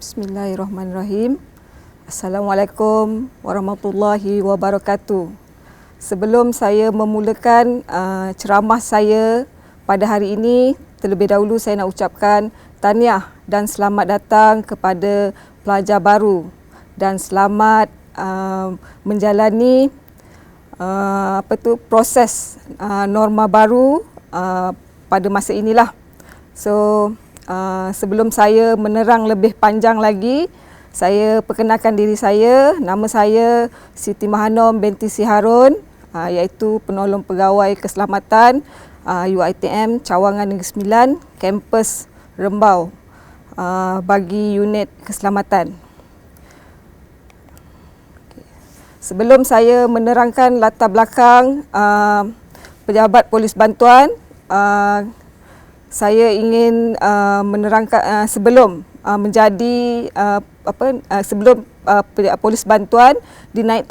Bismillahirrahmanirrahim. Assalamualaikum warahmatullahi wabarakatuh. Sebelum saya memulakan ceramah saya pada hari ini, terlebih dahulu saya nak ucapkan tahniah dan selamat datang kepada pelajar baru dan selamat menjalani proses norma baru pada masa inilah. So sebelum saya menerang lebih panjang lagi, saya perkenalkan diri saya. Nama saya Siti Mahanom binti Si Harun, iaitu penolong pegawai keselamatan UiTM Cawangan Negeri Sembilan, kampus Rembau, bagi unit keselamatan. Sebelum saya menerangkan latar belakang pejabat polis bantuan, saya ingin menerangkan sebelum menjadi sebelum polis bantuan dinaik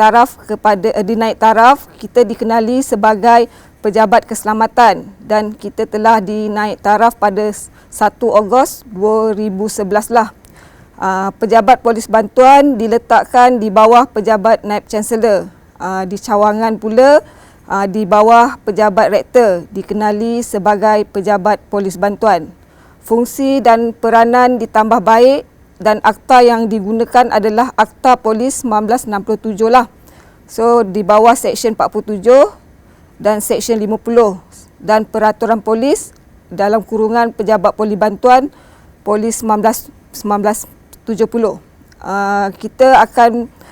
taraf kita dikenali sebagai pejabat keselamatan, dan kita telah dinaik taraf pada 1 Ogos 2011 lah. Pejabat polis bantuan diletakkan di bawah pejabat naib chancellor, di cawangan pula di bawah pejabat rektor dikenali sebagai pejabat polis bantuan. Fungsi dan peranan ditambah baik dan akta yang digunakan adalah Akta Polis 1967 lah. So di bawah Seksyen 47 dan Seksyen 50 dan Peraturan Polis dalam kurungan Pejabat Polis Bantuan Polis 1970. Kita akan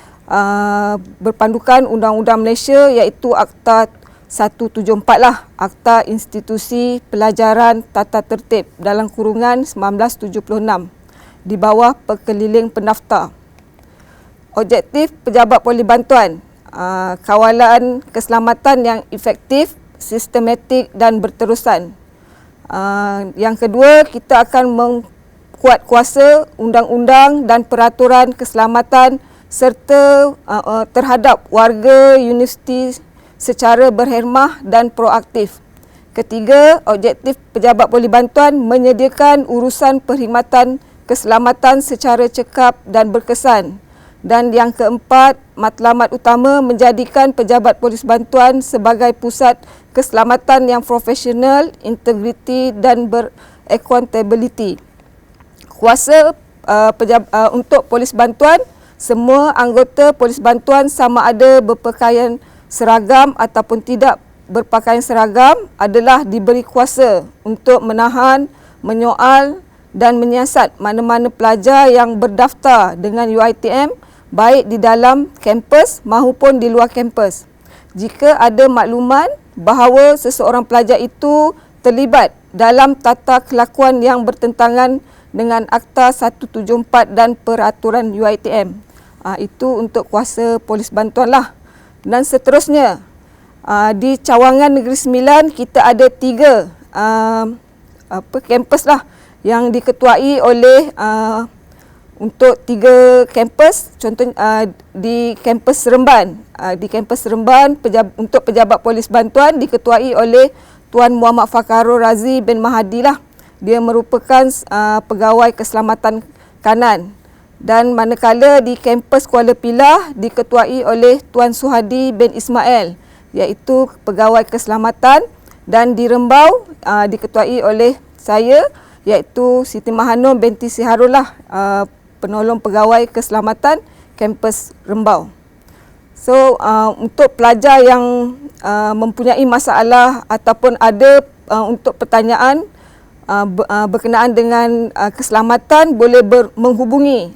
berpandukan Undang-Undang Malaysia, iaitu Akta 174 lah, Akta Institusi Pelajaran Tata Tertib dalam kurungan 1976 di bawah Perkeliling Pendaftar. Objektif pejabat polis bantuan, kawalan keselamatan yang efektif, sistematik dan berterusan. Yang kedua, kita akan memkuat kuasa undang-undang dan peraturan keselamatan serta terhadap warga universiti secara berhemah dan proaktif. Ketiga, objektif pejabat polis bantuan menyediakan urusan perkhidmatan keselamatan secara cekap dan berkesan. Dan yang keempat, matlamat utama menjadikan pejabat polis bantuan sebagai pusat keselamatan yang profesional, integriti dan beraccountability. Kuasa untuk polis bantuan, semua anggota polis bantuan sama ada berpakaian seragam ataupun tidak berpakaian seragam adalah diberi kuasa untuk menahan, menyoal dan menyiasat mana-mana pelajar yang berdaftar dengan UiTM, baik di dalam kampus maupun di luar kampus. Jika ada makluman bahawa seseorang pelajar itu terlibat dalam tata kelakuan yang bertentangan dengan Akta 174 dan Peraturan UiTM. Itu untuk kuasa polis bantuan lah. Dan seterusnya, di Cawangan Negeri Sembilan kita ada 3 kampus lah yang diketuai oleh untuk 3 kampus. Contohnya di kampus Seremban. Di kampus Seremban untuk pejabat polis bantuan diketuai oleh Tuan Muhammad Fakarul Razi bin Mahdi lah. Dia merupakan pegawai keselamatan kanan. Dan manakala di kampus Kuala Pilah diketuai oleh Tuan Suhadi bin Ismail, iaitu pegawai keselamatan, dan di Rembau diketuai oleh saya, iaitu Siti Mahanom binti Si Harun lah, penolong pegawai keselamatan kampus Rembau. So untuk pelajar yang mempunyai masalah ataupun ada untuk pertanyaan berkenaan dengan keselamatan, boleh menghubungi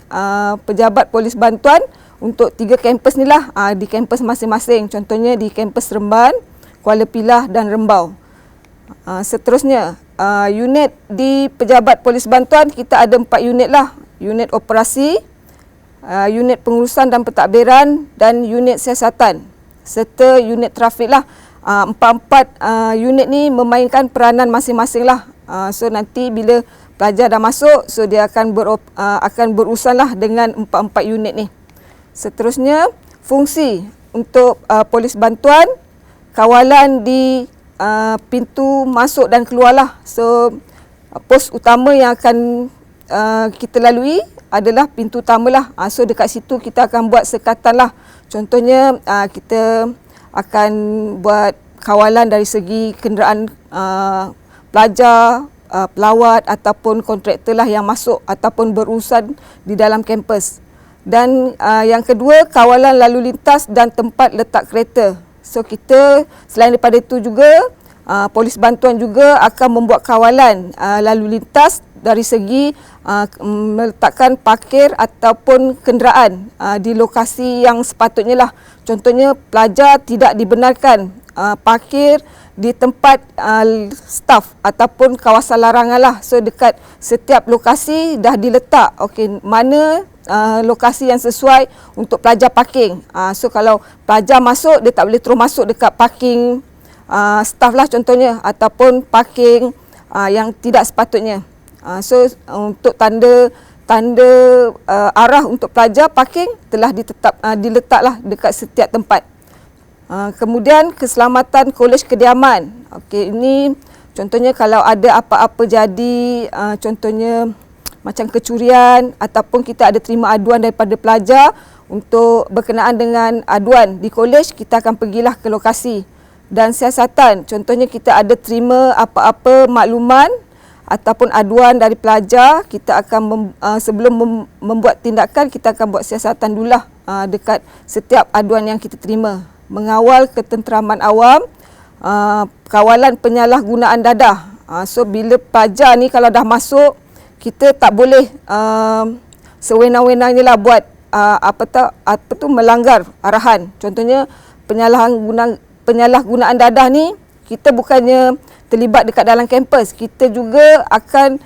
pejabat polis bantuan untuk 3 kampus ni lah, di kampus masing-masing. Contohnya di kampus Seremban, Kuala Pilah dan Rembau. Seterusnya, unit di pejabat polis bantuan kita ada 4 unit lah. Unit operasi, unit pengurusan dan pentadbiran dan unit siasatan serta unit trafik lah. 4 unit ni memainkan peranan masing-masing lah. So nanti bila pelajar dah masuk, so dia akan berurusan lah dengan 4 unit ni. Seterusnya, fungsi untuk polis bantuan, kawalan di pintu masuk dan keluar lah. So pos utama yang akan kita lalui adalah pintu utama lah. So dekat situ kita akan buat sekatan lah. Contohnya kita akan buat kawalan dari segi kenderaan pelajar, pelawat ataupun kontraktor lah yang masuk ataupun berurusan di dalam kampus. Dan yang kedua, kawalan lalu lintas dan tempat letak kereta. So kita selain daripada itu juga, polis bantuan juga akan membuat kawalan lalu lintas dari segi meletakkan parkir ataupun kenderaan di lokasi yang sepatutnya lah. Contohnya pelajar tidak dibenarkan parkir di tempat staf ataupun kawasan larangan lah. So dekat setiap lokasi dah diletak mana lokasi yang sesuai untuk pelajar parking. So kalau pelajar masuk, dia tak boleh terus masuk dekat parking staf lah contohnya, ataupun parking yang tidak sepatutnya. So untuk tanda arah untuk pelajar parking telah diletaklah dekat setiap tempat. Kemudian keselamatan kolej kediaman. Ini contohnya kalau ada apa-apa jadi, contohnya macam kecurian ataupun kita ada terima aduan daripada pelajar untuk berkenaan dengan aduan di kolej, kita akan pergilah ke lokasi. Dan siasatan, contohnya kita ada terima apa-apa makluman ataupun aduan dari pelajar, kita akan sebelum membuat tindakan, kita akan buat siasatan dululah dekat setiap aduan yang kita terima. Mengawal ketenteraman awam, kawalan penyalahgunaan dadah. So bila pelajar ni kalau dah masuk, kita tak boleh sewenang-wenangnya lah buat melanggar arahan. Contohnya penyalahgunaan dadah ni, kita bukannya terlibat dekat dalam kampus, kita juga akan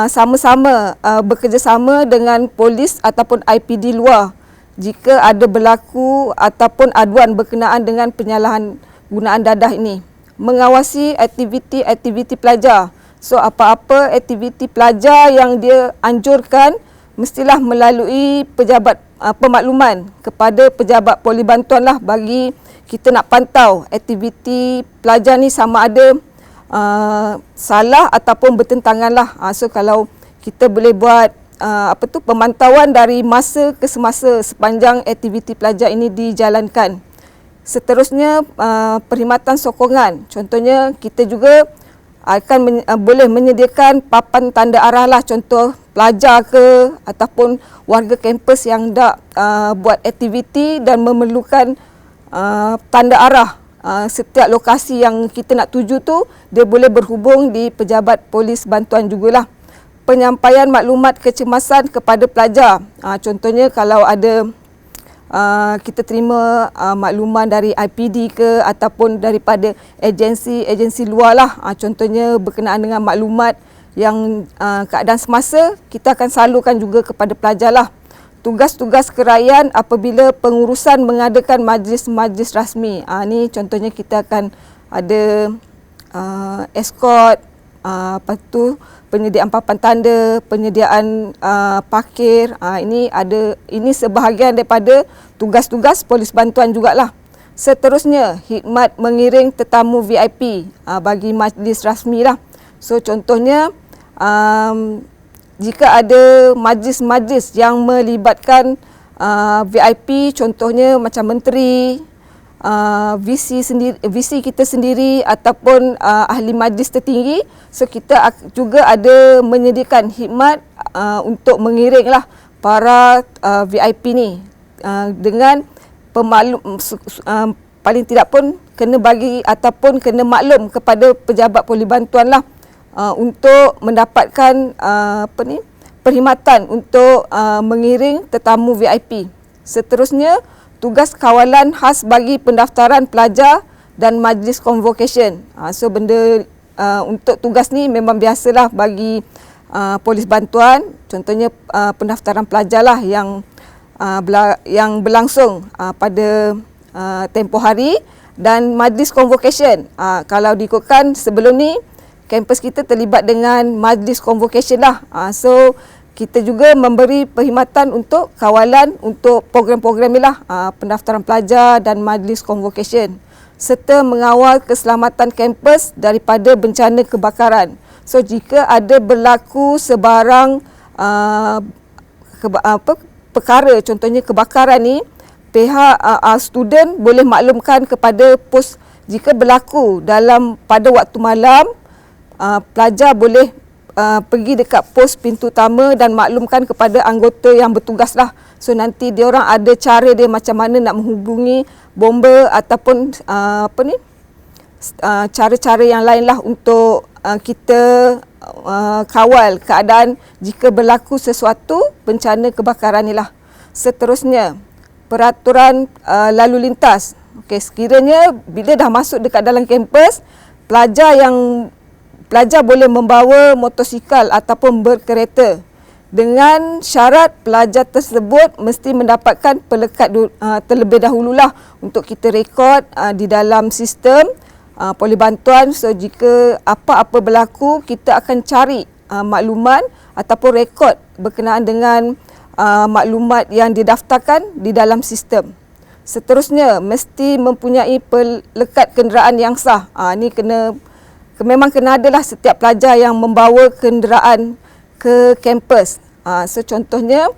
sama-sama bekerjasama dengan polis ataupun IPD luar jika ada berlaku ataupun aduan berkenaan dengan penyalahan gunaan dadah ini. Mengawasi aktiviti pelajar. So apa-apa aktiviti pelajar yang dia anjurkan mestilah melalui pejabat pemakluman kepada pejabat polis bantuan lah, bagi kita nak pantau aktiviti pelajar ni sama ada salah ataupun bertentangan lah. So kalau kita boleh buat pemantauan dari masa ke semasa sepanjang aktiviti pelajar ini dijalankan. Seterusnya perkhidmatan sokongan. Contohnya kita juga akan boleh menyediakan papan tanda arah lah, contoh pelajar ke ataupun warga kampus yang dah buat aktiviti dan memerlukan tanda arah setiap lokasi yang kita nak tuju tu, dia boleh berhubung di pejabat polis bantuan jugalah. Penyampaian maklumat kecemasan kepada pelajar. Contohnya kalau ada kita terima makluman dari IPD ke ataupun daripada agensi luar lah, contohnya berkenaan dengan maklumat yang keadaan semasa, kita akan salurkan juga kepada pelajar lah. Tugas-tugas kerajaan apabila pengurusan mengadakan majlis-majlis rasmi. Ni contohnya kita akan ada escort, lepas tu penyediaan papan tanda, penyediaan parkir. Ini sebahagian daripada tugas-tugas polis bantuan jugalah. Seterusnya, khidmat mengiring tetamu VIP bagi majlis rasmi lah. So contohnya jika ada majlis-majlis yang melibatkan VIP, contohnya macam menteri, VC kita sendiri ataupun ahli majlis tertinggi, so kita juga ada menyediakan khidmat untuk mengiringlah para VIP ni dengan paling tidak pun kena bagi ataupun kena maklum kepada pejabat polis bantuan lah, untuk mendapatkan perkhidmatan untuk mengiring tetamu VIP. Seterusnya, tugas kawalan khas bagi pendaftaran pelajar dan majlis convocation. So benda untuk tugas ni memang biasalah bagi polis bantuan. Contohnya pendaftaran pelajar lah yang berlangsung pada tempoh hari, dan majlis convocation. Kalau diikutkan sebelum ni, kampus kita terlibat dengan majlis convocation lah. So kita juga memberi perkhidmatan untuk kawalan untuk program-program ni lah, pendaftaran pelajar dan majlis convocation, serta mengawal keselamatan kampus daripada bencana kebakaran. So jika ada berlaku sebarang perkara, contohnya kebakaran ni, pihak student boleh maklumkan kepada pos. Jika berlaku pada waktu malam, pelajar boleh pergi dekat pos pintu utama dan maklumkan kepada anggota yang bertugas lah. So nanti dia orang ada cara dia macam mana nak menghubungi bomba ataupun cara-cara yang lain lah untuk kita kawal keadaan jika berlaku sesuatu bencana kebakaran ni lah. Seterusnya, peraturan lalu lintas. Okey, sekiranya bila dah masuk dekat dalam kampus, pelajar boleh membawa motosikal ataupun berkereta. Dengan syarat pelajar tersebut mesti mendapatkan pelekat terlebih dahululah untuk kita rekod di dalam sistem poli bantuan. So jika apa-apa berlaku, kita akan cari makluman ataupun rekod berkenaan dengan maklumat yang didaftarkan di dalam sistem. Seterusnya, mesti mempunyai pelekat kenderaan yang sah. Ini memang kena adalah setiap pelajar yang membawa kenderaan ke kampus. So contohnya,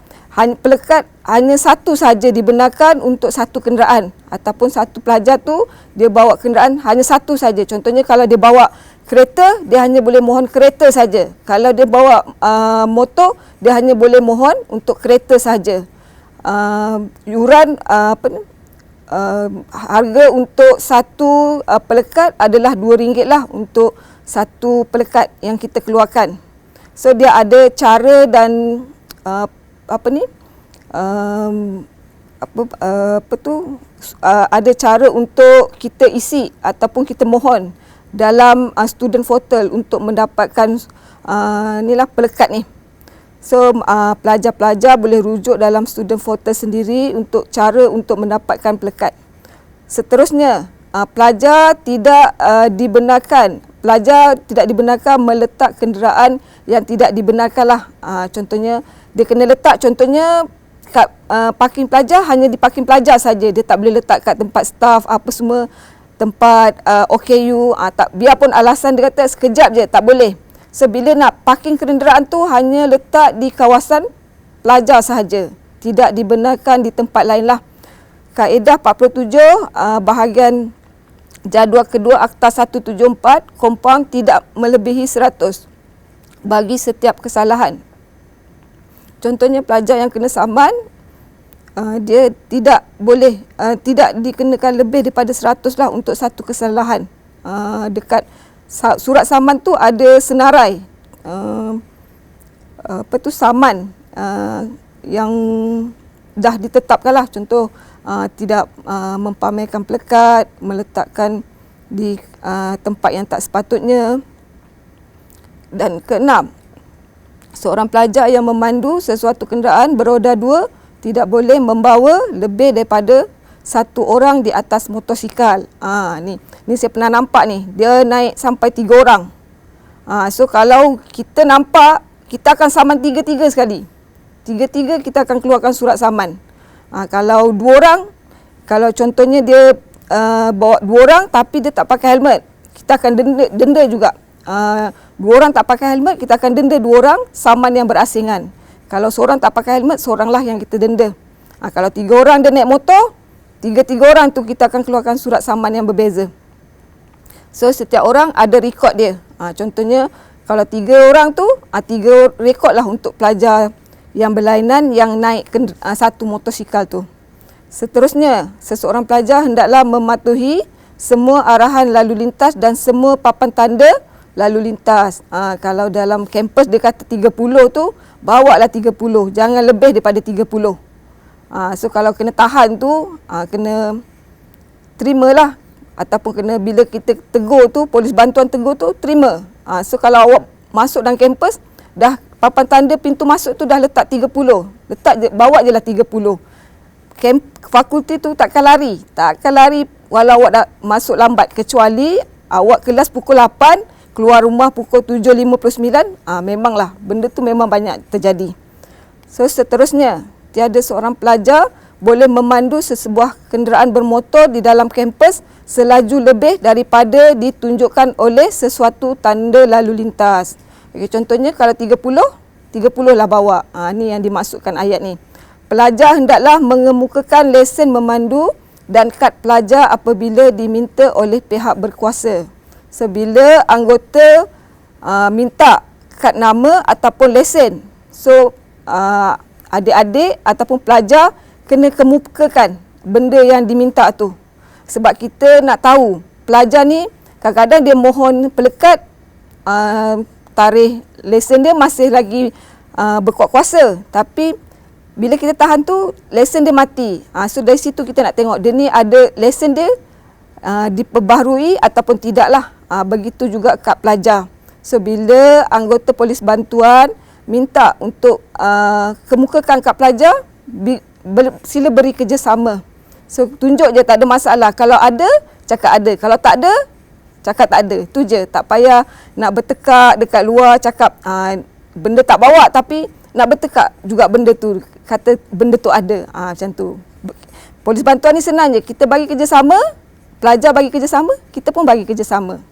pelekat hanya satu saja dibenarkan untuk satu kenderaan, ataupun satu pelajar tu dia bawa kenderaan hanya satu saja. Contohnya kalau dia bawa kereta, dia hanya boleh mohon kereta saja. Kalau dia bawa motor, dia hanya boleh mohon untuk kereta saja. Yuran harga untuk satu pelekat adalah RM2 lah untuk satu pelekat yang kita keluarkan. So dia ada cara dan ada cara untuk kita isi ataupun kita mohon dalam student portal untuk mendapatkan pelekat ni. So pelajar-pelajar boleh rujuk dalam student portal sendiri untuk cara untuk mendapatkan pelekat. Seterusnya, pelajar tidak dibenarkan meletak kenderaan yang tidak dibenarkanlah. Contohnya dia kena letak, contohnya kat parking pelajar, hanya di parking pelajar saja. Dia tak boleh letak kat tempat staff apa semua, tempat OKU. Biarpun alasan dia kata sekejap je, tak boleh. So bila nak parking kenderaan tu hanya letak di kawasan pelajar sahaja, tidak dibenarkan di tempat lain lah. Kaedah 47 bahagian jadual kedua Akta 174, kompaun tidak melebihi 100 bagi setiap kesalahan. Contohnya pelajar yang kena saman, dia tidak boleh tidak dikenakan lebih daripada 100 lah untuk satu kesalahan. Dekat surat saman tu ada senarai saman yang dah ditetapkan lah. Contoh tidak mempamerkan pelekat, meletakkan di tempat yang tak sepatutnya. Dan keenam, seorang pelajar yang memandu sesuatu kenderaan beroda dua tidak boleh membawa lebih daripada satu orang di atas motosikal. Ni saya pernah nampak ni, dia naik sampai 3 orang. So kalau kita nampak, kita akan saman 3-3 sekali. 3-3 kita akan keluarkan surat saman. Kalau 2 orang, kalau contohnya dia bawa 2 orang tapi dia tak pakai helmet, kita akan denda juga. 2 orang tak pakai helmet, kita akan denda 2 orang saman yang berasingan. Kalau seorang tak pakai helmet, seoranglah yang kita denda. Kalau 3 orang dia naik motor, 3-3 orang tu kita akan keluarkan surat saman yang berbeza. So setiap orang ada rekod dia. Contohnya kalau 3 orang tu, 3 rekod lah untuk pelajar yang berlainan yang naik satu motosikal tu. Seterusnya, seseorang pelajar hendaklah mematuhi semua arahan lalu lintas dan semua papan tanda lalu lintas. Kalau dalam kampus dia kata 30 tu, bawa lah 30. Jangan lebih daripada 30. So kalau kena tahan tu, kena terimalah. Ataupun kena bila kita tegur tu, polis bantuan tegur tu, terima. So kalau awak masuk dalam kampus, dah papan tanda pintu masuk tu dah letak 30. Bawa je lah 30. Fakulti tu takkan lari. Walau awak dah masuk lambat. Kecuali awak kelas pukul 8, keluar rumah pukul 7.59, memanglah benda tu memang banyak terjadi. So seterusnya, tiada seorang pelajar boleh memandu sesebuah kenderaan bermotor di dalam kampus selaju lebih daripada ditunjukkan oleh sesuatu tanda lalu lintas. Okay, contohnya kalau 30, 30 lah bawa. Ni yang dimaksudkan ayat ni. Pelajar hendaklah mengemukakan lesen memandu dan kad pelajar apabila diminta oleh pihak berkuasa. So, bila anggota minta kad nama ataupun lesen, so adik-adik ataupun pelajar kena kemukakan benda yang diminta tu. Sebab kita nak tahu, pelajar ni kadang-kadang dia mohon pelekat, tarikh lesen dia masih lagi berkuat kuasa. Tapi bila kita tahan tu, lesen dia mati. So dari situ kita nak tengok dia ni ada lesen dia diperbaharui ataupun tidaklah. Begitu juga kad pelajar. So bila anggota polis bantuan minta untuk kemukakan kad pelajar, sila beri kerjasama. So tunjuk je, tak ada masalah. Kalau ada, cakap ada. Kalau tak ada, cakap tak ada. Tu je. Tak payah nak bertekak dekat luar cakap benda tak bawa, tapi nak bertekak juga benda tu. Kata benda tu ada. Macam tu. Polis bantuan ni senang je. Kita bagi kerjasama, pelajar bagi kerjasama, kita pun bagi kerjasama.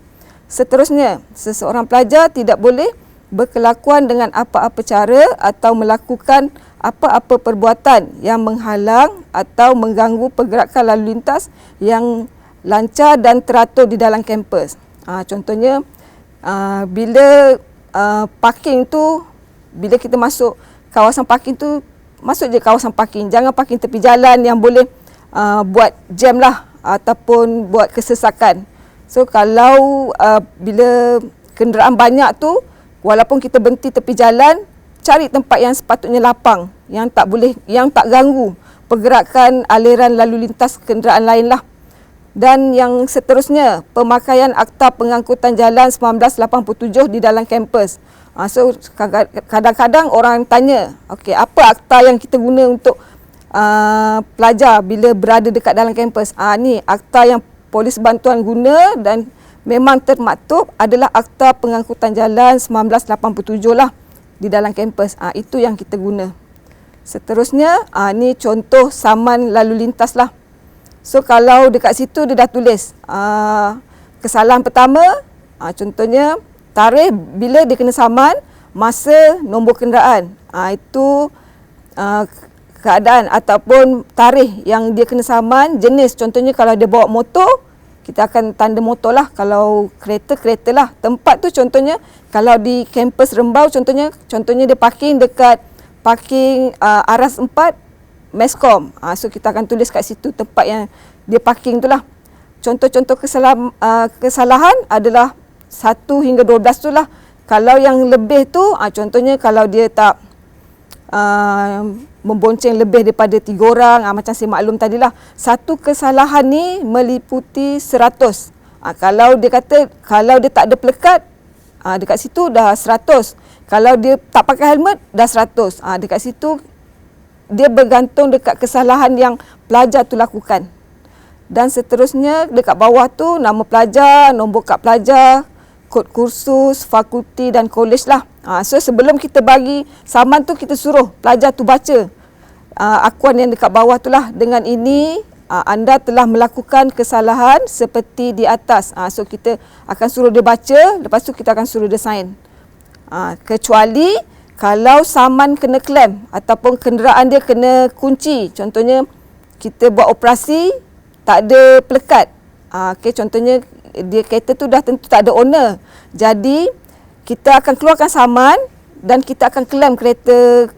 Seterusnya, seseorang pelajar tidak boleh berkelakuan dengan apa-apa cara atau melakukan apa-apa perbuatan yang menghalang atau mengganggu pergerakan lalu lintas yang lancar dan teratur di dalam kampus. Contohnya, bila parking tu, bila kita masuk kawasan parking tu, masuk je kawasan parking. Jangan parking tepi jalan yang boleh buat jam lah ataupun buat kesesakan. So, kalau bila kenderaan banyak tu, walaupun kita berhenti tepi jalan, cari tempat yang sepatutnya lapang, yang tak ganggu pergerakan aliran lalu lintas kenderaan lain lah. Dan yang seterusnya, pemakaian Akta Pengangkutan Jalan 1987 di dalam kampus. So kadang-kadang orang tanya, okey, apa akta yang kita guna untuk pelajar bila berada dekat dalam kampus? Ni akta yang polis bantuan guna dan memang termaktub adalah Akta Pengangkutan Jalan 1987 lah di dalam kampus. Itu yang kita guna. Seterusnya, ni contoh saman lalu lintas lah. So kalau dekat situ dia dah tulis kesalahan pertama, contohnya tarikh bila dia kena saman, masa, nombor kenderaan. Itu keadaan ataupun tarikh yang dia kena saman, jenis. Contohnya kalau dia bawa motor, kita akan tanda motor lah. Kalau kereta, kereta lah. Tempat tu contohnya, kalau di kampus Rembau contohnya dia parking dekat parking Aras 4 Meskom. So kita akan tulis kat situ tempat yang dia parking tu lah. Contoh-contoh kesalahan adalah 1 hingga 12 tu lah. Kalau yang lebih tu, contohnya kalau dia tak membonceng lebih daripada 3 orang, macam saya maklum tadilah. Satu kesalahan ni meliputi 100. Kalau dia kata, kalau dia tak ada pelekat, dekat situ dah 100. Kalau dia tak pakai helmet, dah 100. Dekat situ, dia bergantung dekat kesalahan yang pelajar tu lakukan. Dan seterusnya, dekat bawah tu, nama pelajar, nombor kad pelajar, kod kursus, fakulti dan kolej lah. So sebelum kita bagi saman tu, kita suruh pelajar tu baca akuan yang dekat bawah tu lah. Dengan ini anda telah melakukan kesalahan seperti di atas. So kita akan suruh dia baca, lepas tu kita akan suruh dia sign. Kecuali kalau saman kena klaim ataupun kenderaan dia kena kunci. Contohnya kita buat operasi tak ada pelekat. Contohnya dia kereta tu dah tentu tak ada owner. Jadi kita akan keluarkan saman dan kita akan klaim kereta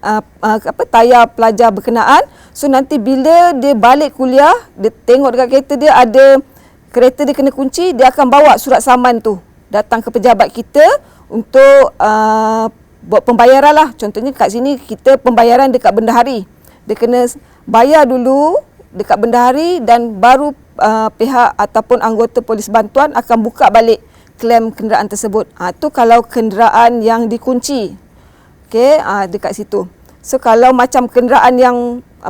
tayar pelajar berkenaan. So nanti bila dia balik kuliah, dia tengok dekat kereta dia ada kereta dia kena kunci, dia akan bawa surat saman tu datang ke pejabat kita untuk buat pembayaran lah. Contohnya kat sini kita pembayaran dekat bendahari. Dia kena bayar dulu dekat bendahari dan baru pihak ataupun anggota polis bantuan akan buka balik klaim kenderaan tersebut. Tu kalau kenderaan yang dikunci. Okey, dekat situ. So kalau macam kenderaan yang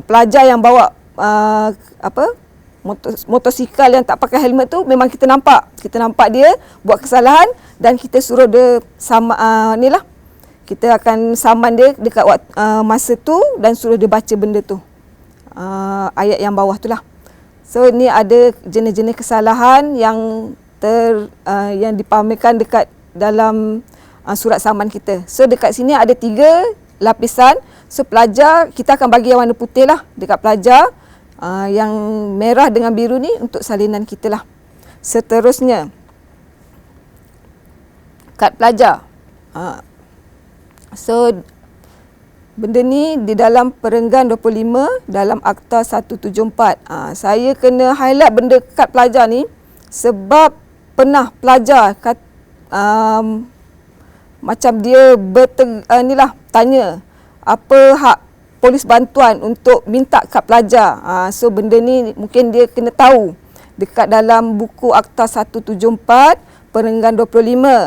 pelajar yang bawa motosikal yang tak pakai helmet tu, memang kita nampak. Kita nampak dia buat kesalahan dan kita suruh dia ni lah. Kita akan saman dia dekat masa tu dan suruh dia baca benda tu. Ayat yang bawah tu lah. So ni ada jenis-jenis kesalahan yang yang dipamerkan dekat dalam surat saman kita. So dekat sini ada 3 lapisan. So pelajar, kita akan bagi yang warna putih lah dekat pelajar. Yang merah dengan biru ni untuk salinan kita lah. Seterusnya, kad pelajar. So benda ni di dalam perenggan 25 dalam Akta 174. Saya kena highlight benda kad pelajar ni sebab pernah pelajar macam dia tanya apa hak polis bantuan untuk minta kad pelajar. So benda ni mungkin dia kena tahu dekat dalam buku Akta 174 perenggan 25.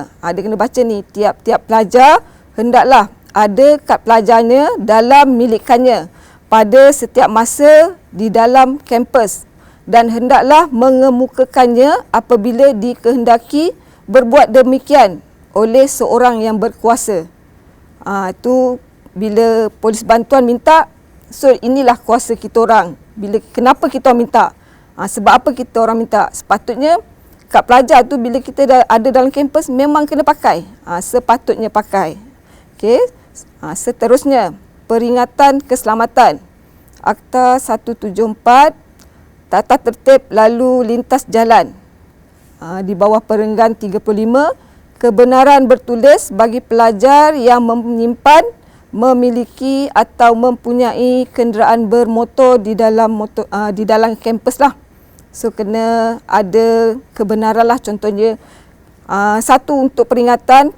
Dia kena baca ni, tiap-tiap pelajar hendaklah ada kad pelajarnya dalam milikannya pada setiap masa di dalam kampus dan hendaklah mengemukakannya apabila dikehendaki berbuat demikian oleh seorang yang berkuasa. Itu bila polis bantuan minta, so inilah kuasa kita orang. Kenapa kita orang minta? Sebab apa kita orang minta? Sepatutnya kad pelajar tu bila kita dah ada dalam kampus memang kena pakai. Sepatutnya pakai. Okey. Seterusnya, peringatan keselamatan. Akta 174 tata tertib lalu lintas jalan. Di bawah perenggan 35, kebenaran bertulis bagi pelajar yang menyimpan, memiliki atau mempunyai kenderaan bermotor di dalam kampus lah. So kena ada kebenaran lah. Contohnya, satu untuk peringatan,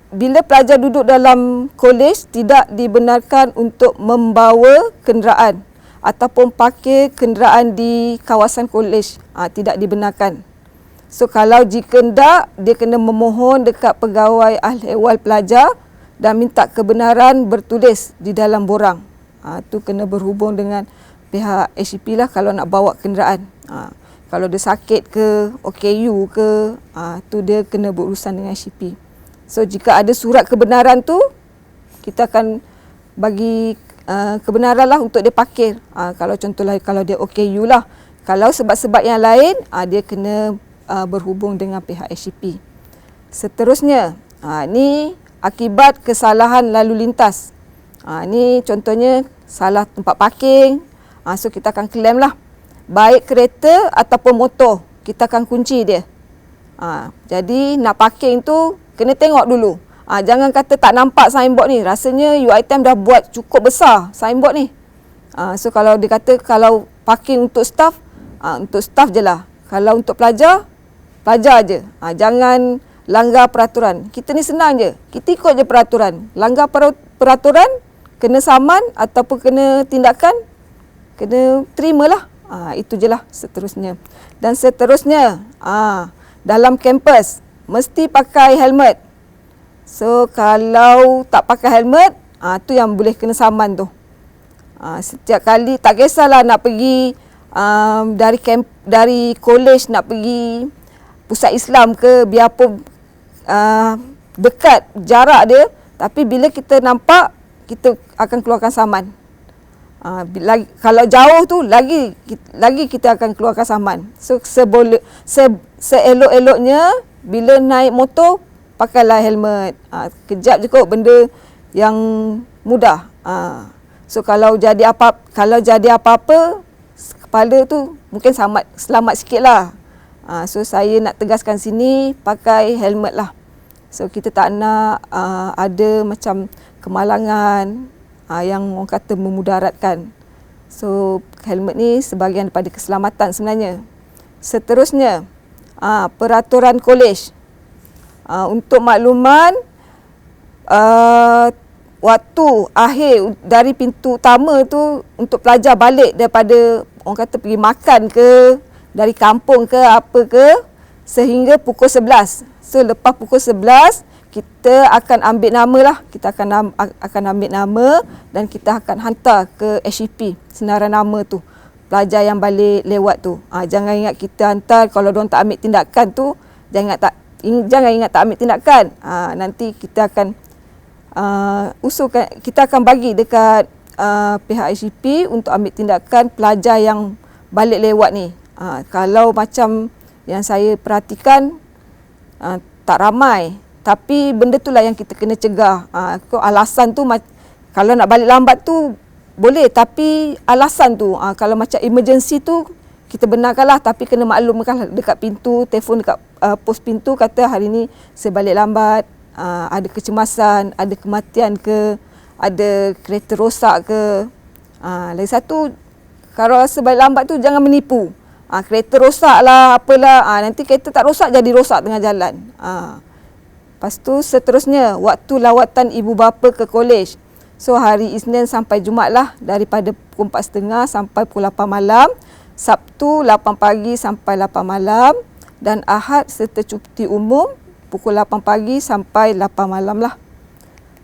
bila pelajar duduk dalam kolej tidak dibenarkan untuk membawa kenderaan ataupun parkir kenderaan di kawasan kolej. Tidak dibenarkan. So kalau jika tidak, dia kena memohon dekat pegawai ahli ehwal pelajar dan minta kebenaran bertulis di dalam borang. Tu kena berhubung dengan pihak HCP lah kalau nak bawa kenderaan. Kalau dia sakit ke, OKU ke, tu dia kena berurusan dengan HCP. So jika ada surat kebenaran tu, kita akan bagi kebenaran lah untuk dia parkir. Kalau contohlah kalau dia OKU lah. Kalau sebab-sebab yang lain, dia kena berhubung dengan pihak HCP. Seterusnya, ni akibat kesalahan lalu lintas. Ni contohnya salah tempat parking. So kita akan claim lah. Baik kereta ataupun motor, kita akan kunci dia. Jadi nak parking tu kena tengok dulu. Jangan kata tak nampak signboard ni. Rasanya UiTM dah buat cukup besar signboard ni. So kalau dia kata kalau parking untuk staff, untuk staff je lah. Kalau untuk pelajar, pelajar je. Jangan langgar peraturan. Kita ni senang je. Kita ikut je peraturan. Langgar peraturan, kena saman ataupun kena tindakan, kena terimalah. Itu je lah seterusnya. Dan seterusnya, dalam kampus, mesti pakai helmet. So kalau tak pakai helmet, tu yang boleh kena saman tu. Setiap kali, tak kisahlah nak pergi dari kolej nak pergi pusat Islam ke, biarpun dekat jarak dia, tapi bila kita nampak, kita akan keluarkan saman. Kalau jauh tu lagi kita akan keluarkan saman. So seelok-eloknya bila naik motor pakailah helmet. Kejap je kot benda yang mudah. So kalau jadi apa-apa kepala tu mungkin selamat sikitlah. So saya nak tegaskan sini pakai helmet lah. So kita tak nak ada macam kemalangan yang orang kata memudaratkan. So helmet ni sebahagian daripada keselamatan sebenarnya. Seterusnya, peraturan kolej. Untuk makluman, waktu akhir dari pintu utama tu untuk pelajar balik daripada orang kata pergi makan ke, dari kampung ke apa ke, sehingga pukul 11. So lepas pukul 11 kita akan ambil nama lah. Kita akan ambil nama dan kita akan hantar ke HCP senaran nama tu. Pelajar yang balik lewat tu. Jangan ingat kita hantar, kalau diorang tak ambil tindakan tu, jangan ingat tak ambil tindakan. Nanti kita akan usulkan, kita akan bagi dekat pihak HCP untuk ambil tindakan pelajar yang balik lewat ni. Kalau macam yang saya perhatikan, tak ramai, Tapi benda tu lah yang kita kena cegah. Alasan tu kalau nak balik lambat tu boleh, tapi alasan tu kalau macam emergency tu kita benarkanlah, tapi kena maklumkan dekat pintu, telefon dekat pos pintu kata hari ni saya balik lambat, ada kecemasan, ada kematian ke, ada kereta rosak ke. Lagi satu, kalau rasa balik lambat tu jangan menipu. Kereta rosak lah, apalah, nanti kereta tak rosak jadi rosak tengah jalan. Lepas tu seterusnya, waktu lawatan ibu bapa ke kolej. So hari Isnin sampai Jumaat lah, daripada pukul 4.30 sampai pukul 8 malam. Sabtu 8 pagi sampai 8 malam. Dan Ahad serta cuti umum pukul 8 pagi sampai 8 malam lah.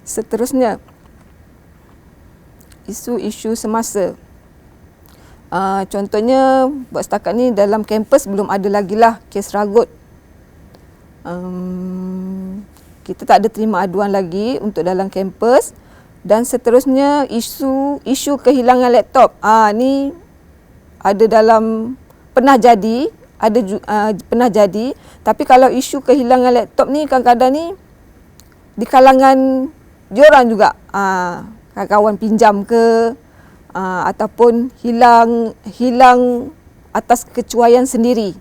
Seterusnya, isu-isu semasa. Contohnya, buat setakat ni dalam kampus belum ada lagi lah kes ragut. Kita tak ada terima aduan lagi untuk dalam kampus. Dan seterusnya, isu kehilangan laptop. Ni ada dalam pernah jadi, pernah jadi. Tapi kalau isu kehilangan laptop ni kadang-kadang ni di kalangan diorang juga, kawan-kawan pinjam ke, ataupun hilang atas kecuaian sendiri.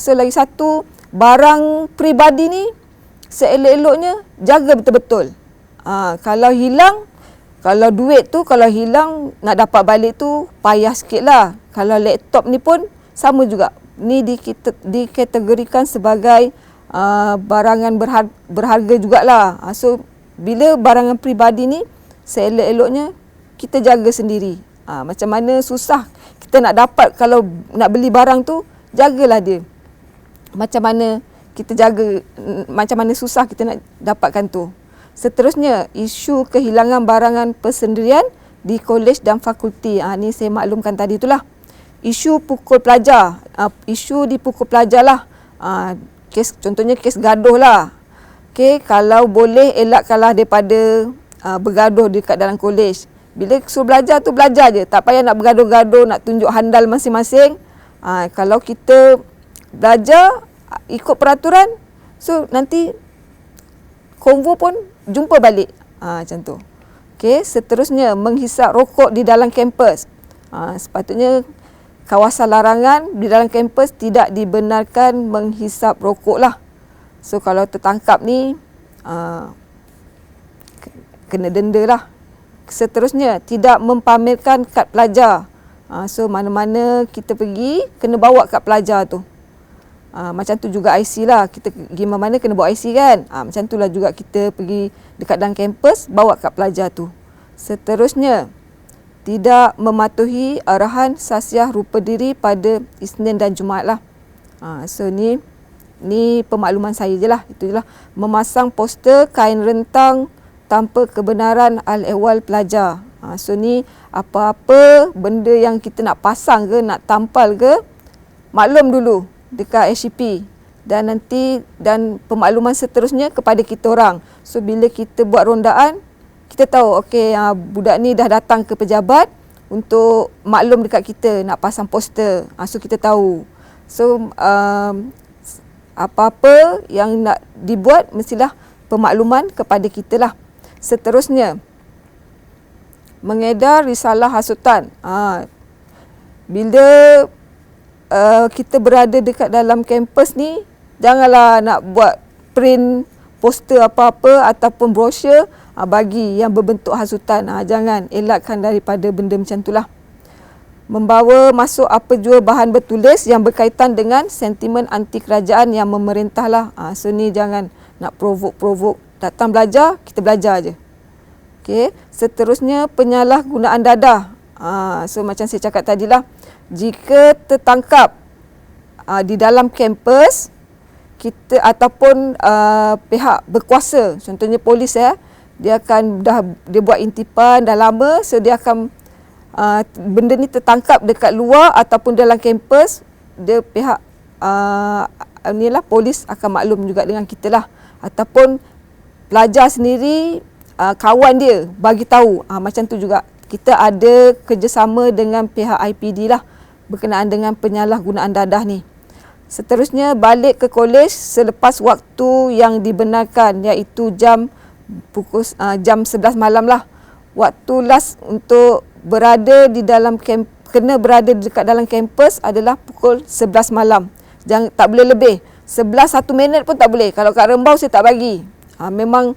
So lagi satu, barang peribadi ni seelok-eloknya jaga betul-betul. Kalau hilang, kalau duit tu kalau hilang nak dapat balik tu payah sikit lah. Kalau laptop ni pun sama juga. Ni dikategorikan sebagai barangan berharga jugalah. So bila barangan peribadi ni seelok-eloknya kita jaga sendiri. Macam mana susah kita nak dapat, kalau nak beli barang tu jagalah dia. Macam mana kita jaga, macam mana susah kita nak dapatkan tu. Seterusnya, isu kehilangan barangan persendirian di kolej dan fakulti. Ni saya maklumkan tadi itulah. Isu pukul pelajar. Isu di pukul pelajar lah. Contohnya kes gaduh lah. Okay, kalau boleh elakkanlah daripada bergaduh dekat dalam kolej. Bila suruh belajar tu belajar je. Tak payah nak bergaduh-gaduh, nak tunjuk handal masing-masing. Kalau kita belajar ikut peraturan, so nanti konvo pun jumpa balik. Macam tu. Okay, seterusnya, menghisap rokok di dalam kampus. Sepatutnya kawasan larangan di dalam kampus tidak dibenarkan menghisap rokok lah. So kalau tertangkap ni kena denda lah. Seterusnya, tidak mempamerkan kad pelajar. So mana-mana kita pergi kena bawa kad pelajar tu. Macam tu juga IC lah. Kita pergi mana-mana kena bawa IC kan. Macam tu lah juga kita pergi dekat dalam kampus bawa kad pelajar tu. Seterusnya, tidak mematuhi arahan sasiah rupa diri pada Isnin dan Jumaat lah. So ni pemakluman saya je lah. Itu je lah. Memasang poster kain rentang tanpa kebenaran al-ehwal pelajar. So ni apa-apa benda yang kita nak pasang ke, nak tampal ke, maklum dulu dekat HCP. Dan nanti, dan pemakluman seterusnya kepada kita orang. So bila kita buat rondaan, kita tahu okey, budak ni dah datang ke pejabat untuk maklum dekat kita nak pasang poster. So kita tahu. So apa-apa yang nak dibuat mestilah pemakluman kepada kita lah. Seterusnya, mengedar risalah hasutan. Bila kita berada dekat dalam kampus ni, janganlah nak buat print poster apa-apa ataupun brosur bagi yang berbentuk hasutan. Jangan, elakkan daripada benda macam itulah. Membawa masuk apa jua bahan bertulis yang berkaitan dengan sentimen anti kerajaan yang memerintah lah. So ni jangan nak provok-provok. Datang belajar, kita belajar je. Okay. Seterusnya, penyalahgunaan dadah. So macam saya cakap tadilah, jika tertangkap di dalam kampus, kita ataupun pihak berkuasa, contohnya polis dia akan dia buat intipan dah lama, so dia akan benda ni tertangkap dekat luar ataupun dalam kampus, dia pihak inilah polis akan maklum juga dengan kita lah, ataupun pelajar sendiri kawan dia bagi tahu. Macam tu juga kita ada kerjasama dengan pihak IPD lah berkenaan dengan penyalahgunaan dadah ni. Seterusnya balik ke kolej selepas waktu yang dibenarkan, iaitu jam 11 malam lah. Waktu last untuk berada di dalam kena berada dekat dalam kampus adalah pukul 11 malam. Jangan, tak boleh lebih. 11 1 minit pun tak boleh. Kalau kat Rembau saya tak bagi. Memang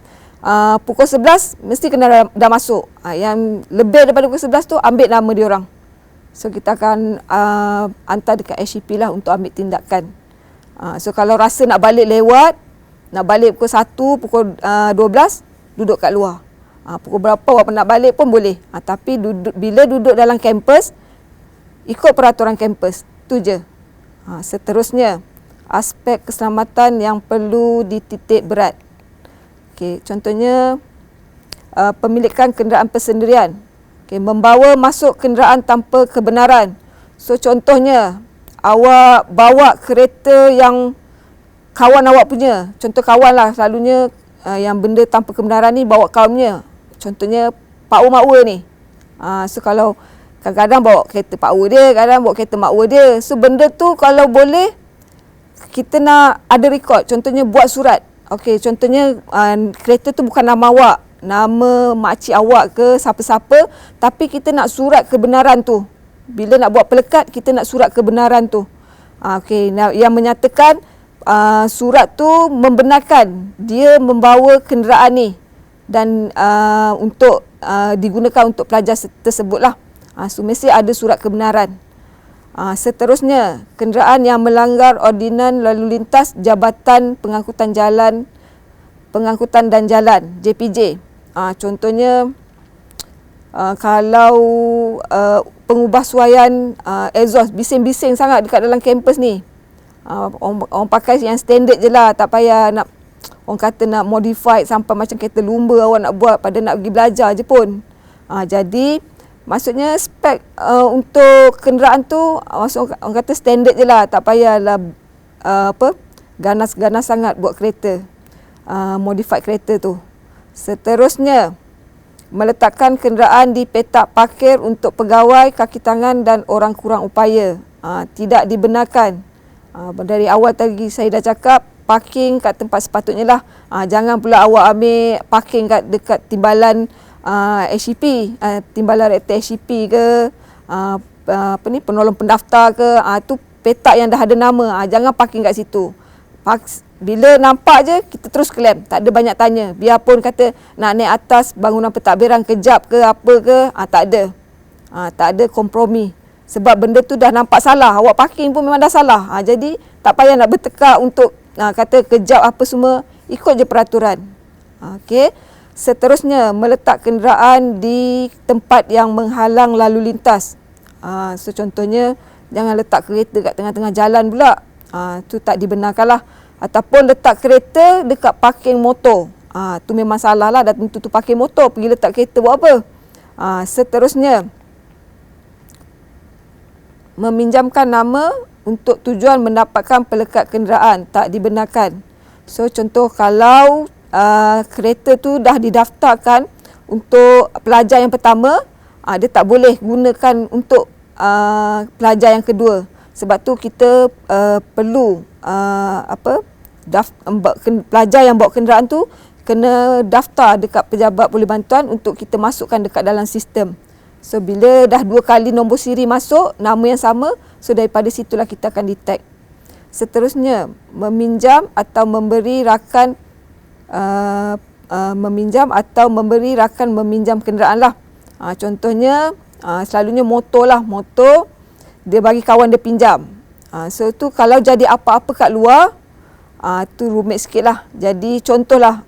pukul 11 mesti kena dah masuk. Yang lebih daripada pukul 11 tu ambil nama dia orang. So kita akan hantar dekat HCP lah untuk ambil tindakan. So kalau rasa nak balik lewat, nak balik pukul 1, pukul 12, duduk kat luar. Pukul berapa awak nak balik pun boleh. Tapi bila duduk dalam kampus, ikut peraturan kampus. Tu je. Seterusnya, aspek keselamatan yang perlu dititik berat. Okay, contohnya, pemilikan kenderaan persendirian. Okay, membawa masuk kenderaan tanpa kebenaran. So contohnya, awak bawa kereta yang kawan awak punya. Contoh kawan lah, selalunya yang benda tanpa kebenaran ni bawa kawannya. Contohnya pak makwa ni. So kalau kadang-kadang bawa kereta pakwa dia, kadang bawa kereta makwa dia. So benda tu kalau boleh kita nak ada rekod. Contohnya buat surat. Okey, contohnya kereta tu bukan nama awak, nama makcik awak ke siapa-siapa, tapi kita nak surat kebenaran tu. Bila nak buat pelekat, kita nak surat kebenaran tu. Okey, yang menyatakan surat tu membenarkan dia membawa kenderaan ni dan untuk digunakan untuk pelajar tersebutlah. So mesti ada surat kebenaran. Seterusnya, kenderaan yang melanggar ordinan lalu lintas Jabatan Pengangkutan dan Jalan JPJ. Contohnya kalau pengubahsuaian exhaust bising-bising sangat dekat dalam kampus ni, orang pakai yang standard je lah, tak payah nak orang kata nak modify sampai macam kereta lumba awak nak buat pada nak pergi belajar je pun. Jadi maksudnya spek untuk kenderaan tu maksud orang kata standard je lah, tak payahlah ganas-ganas sangat buat kereta, modified kereta tu. Seterusnya, meletakkan kenderaan di petak parkir untuk pegawai, kaki tangan dan orang kurang upaya. Tidak dibenarkan. Dari awal tadi saya dah cakap, parking kat tempat sepatutnya lah. Jangan pula awak ambil parking dekat timbalan HCP, timbalan rektor HCP ke, penolong pendaftar ke, tu petak yang dah ada nama. Jangan parking kat situ. Bila nampak je, kita terus klaim. Tak ada banyak tanya. Biarpun kata nak naik atas bangunan pentadbiran kejap ke apa ke, tak ada. Tak ada kompromi. Sebab benda tu dah nampak salah. Awak parking pun memang dah salah. Jadi tak payah nak bertekak untuk kata kejap apa semua. Ikut je peraturan. Okey. Seterusnya, meletak kenderaan di tempat yang menghalang lalu lintas. So contohnya, jangan letak kereta kat tengah-tengah jalan pula. Tu tak dibenarkan lah. Ataupun letak kereta dekat parking motor. Tu memang salah lah. Dah tentu tu parking motor. Pergi letak kereta buat apa? Seterusnya, meminjamkan nama untuk tujuan mendapatkan pelekat kenderaan. Tak dibenarkan. So contoh kalau kereta tu dah didaftarkan untuk pelajar yang pertama, dia tak boleh gunakan untuk pelajar yang kedua. Sebab tu kita perlu pelajar yang bawa kenderaan tu kena daftar dekat pejabat pulih bantuan untuk kita masukkan dekat dalam sistem. So bila dah 2 kali nombor siri masuk, nama yang sama, so daripada situlah kita akan detect. Seterusnya, meminjam atau memberi rakan meminjam kenderaan lah. Contohnya, selalunya motor lah. Motor, dia bagi kawan dia pinjam. So tu kalau jadi apa-apa kat luar, tu rumit sikit lah. Jadi contohlah,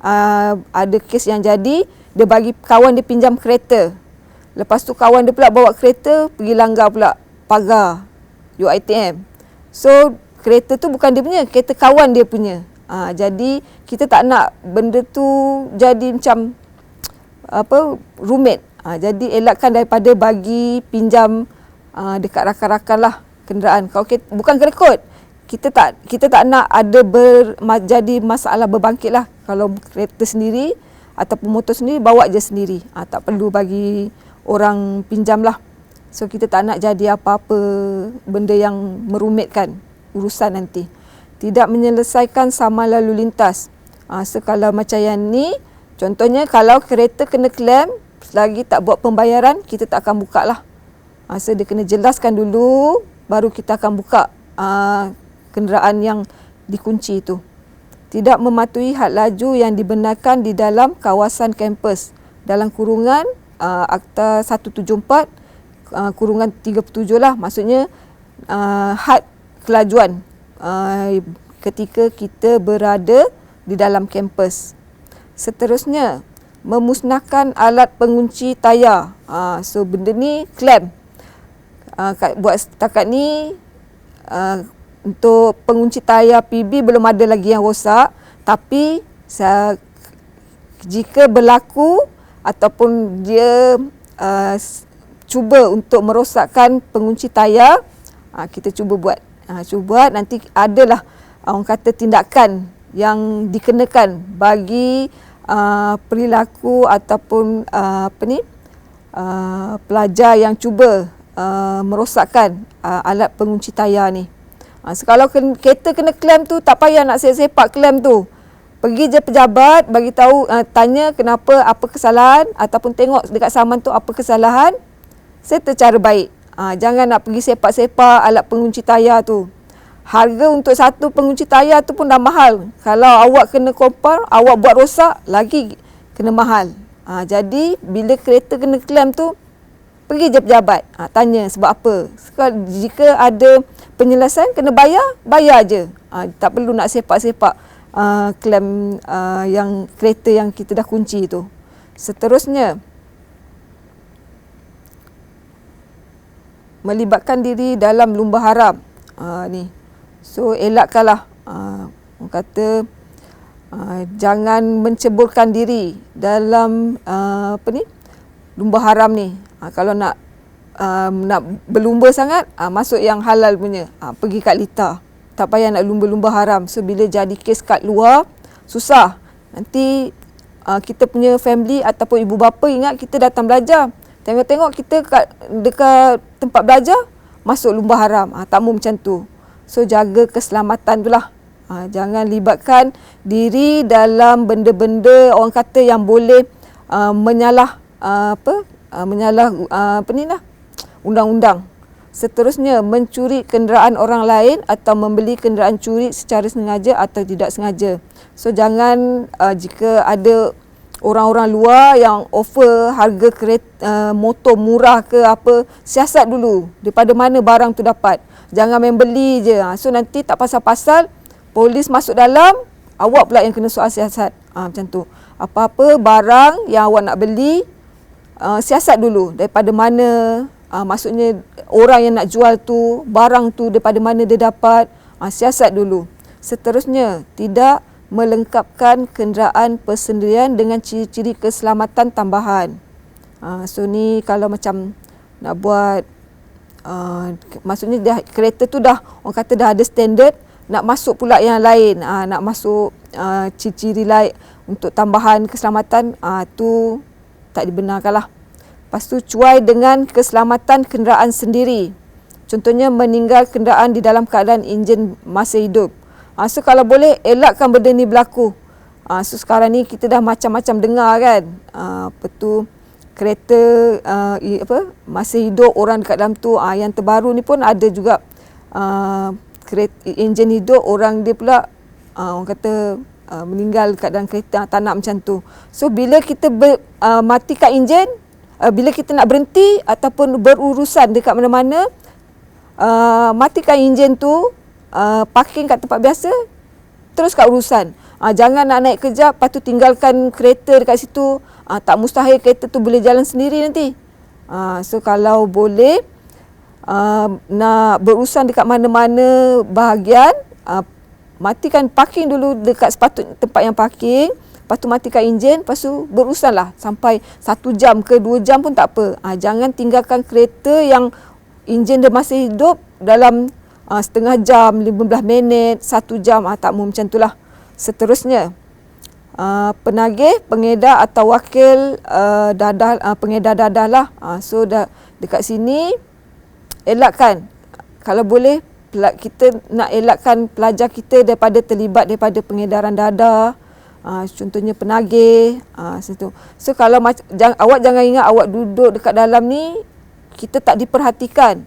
ada kes yang jadi, dia bagi kawan dia pinjam kereta. Lepas tu kawan dia pula bawa kereta, pergi langgar pula pagar UiTM. So kereta tu bukan dia punya, kereta kawan dia punya. Jadi kita tak nak benda tu jadi macam rumit. Jadi elakkan daripada bagi pinjam dekat rakan-rakan lah kenderaan. Kalau bukan kerekod, kita tak nak ada jadi masalah berbangkit lah. Kalau kereta sendiri ataupun motor sendiri, bawa je sendiri. Tak perlu bagi orang pinjam lah. So kita tak nak jadi apa-apa benda yang merumitkan urusan nanti. tidak menyelesaikan saman lalu lintas. So kalau macam yang ni, contohnya kalau kereta kena klaim, selagi tak buat pembayaran, kita tak akan buka lah. So dia kena jelaskan dulu, baru kita akan buka kenderaan yang dikunci itu. Tidak mematuhi had laju yang dibenarkan di dalam kawasan kampus, dalam kurungan Akta 174 kurungan 37 lah, maksudnya had kelajuan ketika kita berada di dalam kampus. Seterusnya, memusnahkan alat pengunci tayar. So benda ni klaim. Buat setakat ni untuk pengunci tayar PB belum ada lagi yang rosak, tapi jika berlaku ataupun dia cuba untuk merosakkan pengunci tayar, kita cuba buat. Nanti adalah orang kata tindakan yang dikenakan bagi perilaku ataupun pelajar yang cuba merosakkan alat pengunci tayar ni. So kalau kereta kena klaim tu, tak payah nak sepak klaim tu. Pergi je pejabat, bagi tahu, tanya kenapa, apa kesalahan, ataupun tengok dekat saman tu apa kesalahan, settle cara baik. Jangan nak pergi sepak-sepak alat pengunci tayar tu. Harga untuk satu pengunci tayar tu pun dah mahal. Kalau awak kena kompar, awak buat rosak, lagi kena mahal. Jadi bila kereta kena klaim tu, pergi je pejabat, tanya sebab apa. Jika ada penyelesaian, kena bayar je. Tak perlu nak sepak-sepak klaim yang kereta yang kita dah kunci tu. Seterusnya, melibatkan diri dalam lumba haram. Ni. So elakkanlah, orang kata jangan menceburkan diri dalam lumba haram ni. Kalau nak berlumba sangat, masuk yang halal punya. Pergi kat Lita. Tak payah nak lumba-lumba haram. So bila jadi kes kat luar, susah. Nanti kita punya family ataupun ibu bapa ingat kita datang belajar. Tengok-tengok kita dekat tempat belajar, masuk lumba haram. Tak mahu macam tu. So jaga keselamatan tu lah. Jangan libatkan diri dalam benda-benda orang kata yang boleh menyalah undang-undang. Seterusnya, mencuri kenderaan orang lain atau membeli kenderaan curi secara sengaja atau tidak sengaja. So jangan jika ada orang-orang luar yang offer harga kereta, motor murah ke apa, siasat dulu daripada mana barang tu dapat. Jangan main beli je. So nanti tak pasal-pasal polis masuk dalam, awak pula yang kena soal siasat. Macam tu. Apa-apa barang yang awak nak beli, siasat dulu daripada mana, maksudnya orang yang nak jual tu, barang tu daripada mana dia dapat, siasat dulu. Seterusnya, tidak melengkapkan kenderaan persendirian dengan ciri-ciri keselamatan tambahan. So ni kalau macam nak buat, maksudnya dah, kereta tu dah, orang kata dah ada standard, nak masuk pula yang lain, nak masuk ciri-ciri lain untuk tambahan keselamatan, tu tak dibenarkan lah. Lepas tu, cuai dengan keselamatan kenderaan sendiri. Contohnya, meninggal kenderaan di dalam keadaan enjin masih hidup. So, kalau boleh, elakkan benda ni berlaku. So, sekarang ni kita dah macam-macam dengar kan. Kereta masih hidup, orang dekat dalam tu. Yang terbaru ni pun ada juga enjin hidup, orang dia pula, orang kata, meninggal kat dalam kereta, tak nak macam tu. So, bila kita matikan enjin, bila kita nak berhenti ataupun berurusan dekat mana-mana, matikan enjin tu, parking kat tempat biasa, terus kat urusan. Jangan nak naik kejap, lepas tu tinggalkan kereta dekat situ. Tak mustahil kereta tu boleh jalan sendiri nanti. So kalau boleh, nak berurusan dekat mana-mana bahagian, matikan parking dulu dekat sepatutnya tempat yang parking. Lepas tu matikan enjin, lepas tu berurusanlah sampai 1 jam ke 2 jam pun tak apa. Jangan tinggalkan kereta yang enjin dia masih hidup dalam setengah jam, 15 minit, 1 jam. Tak mahu macam tu lah. Seterusnya, penagih, pengedar atau wakil pengedar dadah lah. So dekat sini, elakkan. Kalau boleh, kita nak elakkan pelajar kita daripada terlibat daripada pengedaran dadah, contohnya penagih, situ. So kalau awak jangan ingat awak duduk dekat dalam ni kita tak diperhatikan.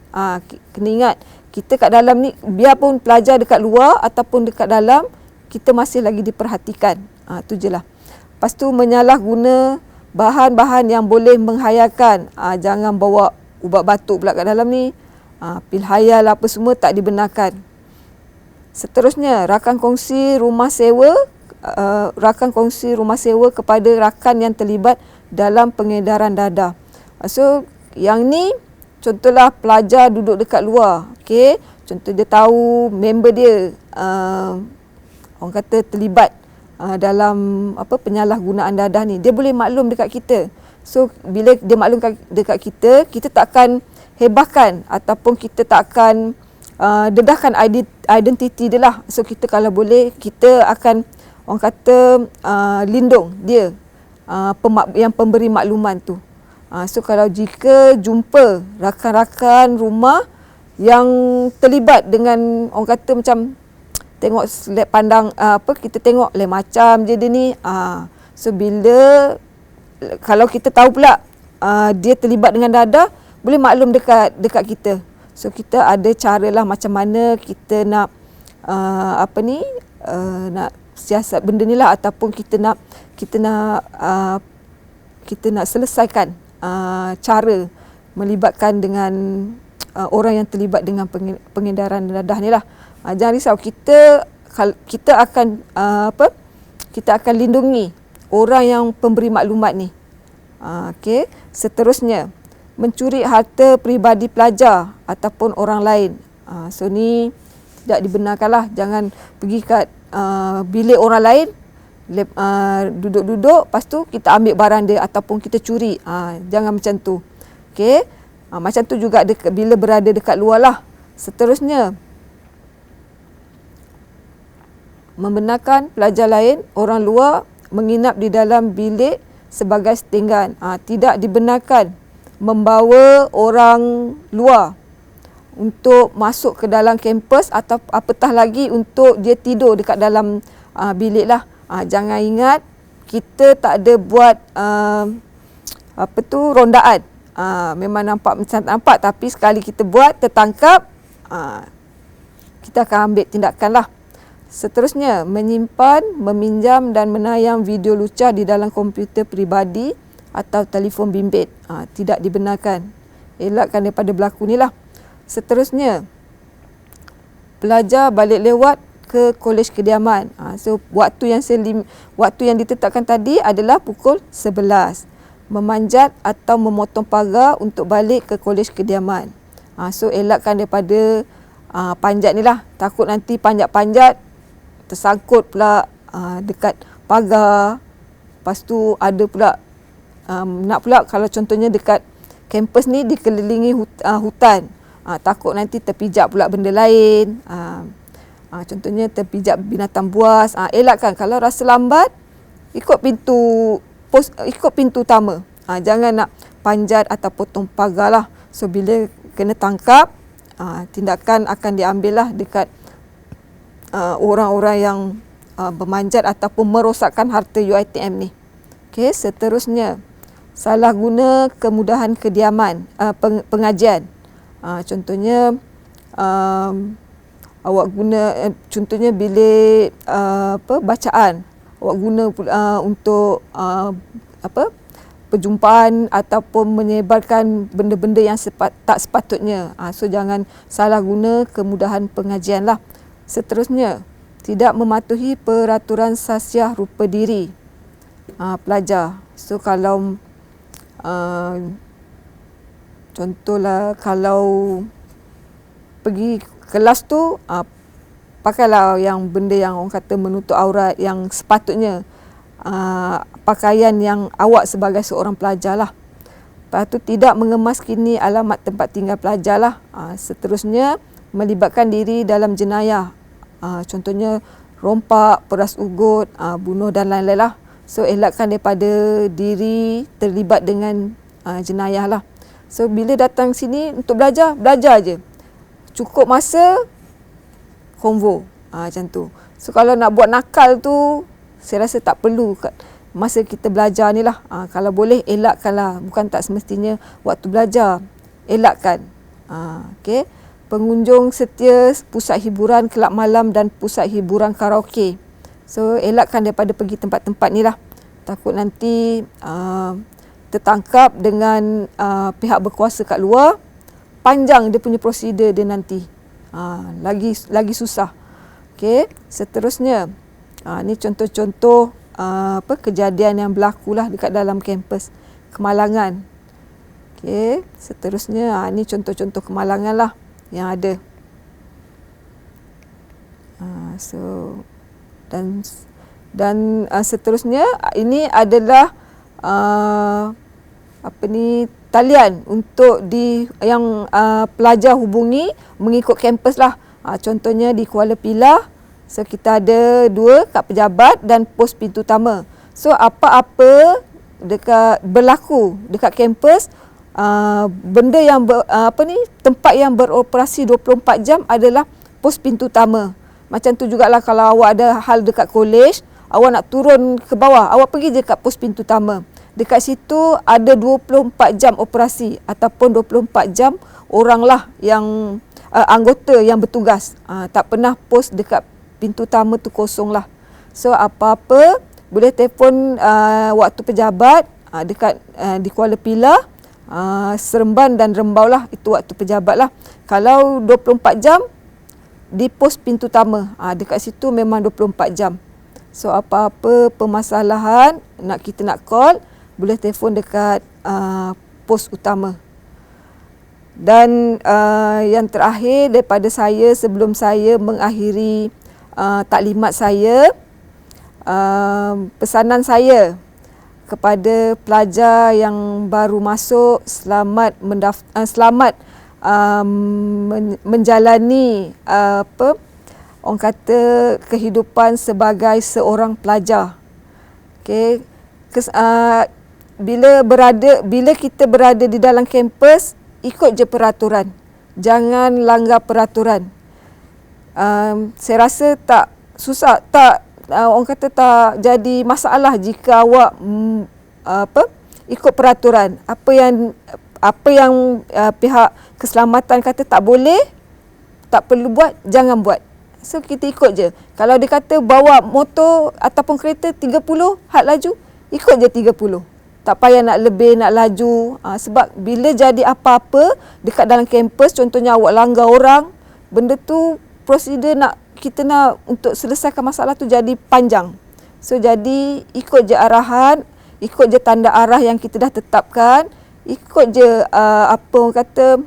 Kena ingat kita kat dalam ni, biarpun pelajar dekat luar ataupun dekat dalam, kita masih lagi diperhatikan. Tu je lah. Lepas tu menyalahguna bahan-bahan yang boleh menghayalkan. Jangan bawa ubat batuk pula kat dalam ni. Pil hayal apa semua tak dibenarkan. Seterusnya, rakan kongsi rumah sewa kepada rakan yang terlibat dalam pengedaran dadah. So, yang ni contohlah pelajar duduk dekat luar. Okey, contoh dia tahu member dia orang kata terlibat dalam penyalahgunaan dadah ni, dia boleh maklum dekat kita. So bila dia maklum dekat kita, kita tak akan hebahkan ataupun kita tak akan dedahkan identiti dia lah. So kita kalau boleh, kita akan orang kata lindung dia, yang pemberi makluman tu. So kalau jika jumpa rakan-rakan rumah yang terlibat dengan orang kata macam tengok pandang kita tengok lain macam je dia ni. So bila kalau kita tahu pula dia terlibat dengan dadah, boleh maklum dekat kita. So kita ada cara lah macam mana kita nak nak siasat benda ni lah, ataupun kita nak selesaikan cara melibatkan dengan orang yang terlibat dengan pengedaran dadah ni lah. Jangan risau, kita akan kita akan lindungi orang yang pemberi maklumat ni. Okey, seterusnya mencuri harta peribadi pelajar ataupun orang lain. So ni tidak dibenarkan lah. Jangan pergi kat bilik orang lain, duduk-duduk, lepas tu kita ambil barang dia ataupun kita curi. Jangan macam tu. Okey, macam tu juga bila berada dekat luar lah. Seterusnya, membenarkan pelajar lain, orang luar, menginap di dalam bilik sebagai setinggan. Tidak dibenarkan membawa orang luar untuk masuk ke dalam kampus atau apatah lagi untuk dia tidur dekat dalam bilik lah. Jangan ingat, kita tak ada buat rondaan. Memang nampak tapi sekali kita buat tertangkap, kita akan ambil tindakan lah. Seterusnya, menyimpan, meminjam dan menayang video lucah di dalam komputer peribadi atau telefon bimbit. Tidak dibenarkan. Elakkan daripada berlaku ni lah. Seterusnya, pelajar balik lewat ke kolej kediaman. So waktu yang ditetapkan tadi adalah pukul 11. Memanjat atau memotong pagar untuk balik ke kolej kediaman. So elakkan daripada panjat ni lah. Takut nanti panjat-panjat tersangkut pula dekat pagar. Lepas tu ada pula nak pula kalau contohnya dekat kampus ni dikelilingi hutan. Takut nanti terpijak pula benda lain. Contohnya terpijak binatang buas. Elakkan. Kalau rasa lambat, ikut pintu utama. Jangan nak panjat atau potong pagar lah. So bila kena tangkap, tindakan akan diambil lah dekat orang-orang yang bermanjat ataupun merosakkan harta UiTM ni. Okey, seterusnya, salah guna kemudahan kediaman, pengajian. Contohnya awak guna contohnya bilik bacaan, awak guna untuk perjumpaan ataupun menyebarkan benda-benda yang tak sepatutnya. So jangan salah guna kemudahan pengajian lah. Seterusnya, tidak mematuhi peraturan sasiah rupa diri pelajar. So kalau contohlah kalau pergi kelas tu, pakailah yang benda yang orang kata menutup aurat yang sepatutnya, pakaian yang awak sebagai seorang pelajar lah. Lepas tu tidak mengemaskini alamat tempat tinggal pelajar lah. Seterusnya, melibatkan diri dalam jenayah. Contohnya rompak, peras ugut, bunuh dan lain-lain lah. So elakkan daripada diri terlibat dengan jenayah lah. So bila datang sini untuk belajar je. Cukup masa konvo. Macam tu. So kalau nak buat nakal tu, saya rasa tak perlu masa kita belajar ni lah. Kalau boleh elakkanlah, bukan tak semestinya waktu belajar, elakkan. Okay. Pengunjung setia pusat hiburan, kelab malam dan pusat hiburan karaoke. So elakkan daripada pergi tempat-tempat ni lah. Takut nanti tertangkap dengan pihak berkuasa kat luar, panjang dia punya prosedur dia nanti. Lagi susah. Okey, seterusnya ni contoh-contoh kejadian yang berlaku lah dekat dalam kampus kemalangan. Okey, seterusnya ni contoh-contoh kemalangan lah yang ada. Dan seterusnya ini adalah talian untuk yang pelajar hubungi mengikut kampus lah. Contohnya di Kuala Pilah, so kita ada 2 kat pejabat dan pos pintu utama. So apa-apa berlaku dekat kampus, benda yang tempat yang beroperasi 24 jam adalah pos pintu utama. Macam tu jugalah kalau awak ada hal dekat kolej, awak nak turun ke bawah, awak pergi je kat pos pintu utama. Dekat situ ada 24 jam operasi ataupun 24 jam oranglah yang anggota yang bertugas. Tak pernah pos dekat pintu utama tu kosong lah. So apa-apa boleh telefon waktu pejabat dekat di Kuala Pilah, Seremban dan Rembau lah, itu waktu pejabat lah. Kalau 24 jam di pos pintu utama, dekat situ memang 24 jam. So apa-apa permasalahan kita nak call, boleh telefon dekat pos utama. Dan yang terakhir daripada saya sebelum saya mengakhiri taklimat saya, pesanan saya kepada pelajar yang baru masuk, selamat menjalani orang kata kehidupan sebagai seorang pelajar. Okey, bila kita berada di dalam kampus, ikut je peraturan. Jangan langgar peraturan. Saya rasa tak susah, orang kata tak jadi masalah jika awak ikut peraturan. Apa yang pihak keselamatan kata tak boleh, tak perlu buat, jangan buat. So kita ikut je. Kalau dia kata bawa motor ataupun kereta 30 had laju, ikut je 30. Tak payah nak lebih, nak laju. Sebab bila jadi apa-apa dekat dalam kampus, contohnya awak langgar orang, benda tu prosedur kita nak untuk selesaikan masalah tu jadi panjang. So jadi ikut je arahan, ikut je tanda arah yang kita dah tetapkan, ikut je apa orang kata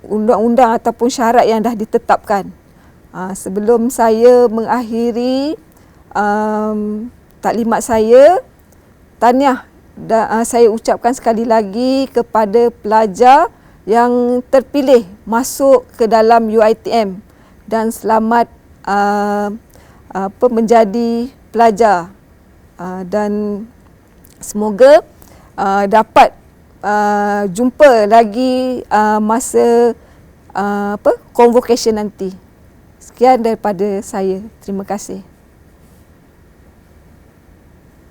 undang-undang ataupun syarat yang dah ditetapkan. Sebelum saya mengakhiri taklimat saya, tahniah saya ucapkan sekali lagi kepada pelajar yang terpilih masuk ke dalam UiTM dan selamat menjadi pelajar, dan semoga dapat jumpa lagi masa convocation nanti. Sekian daripada saya. Terima kasih.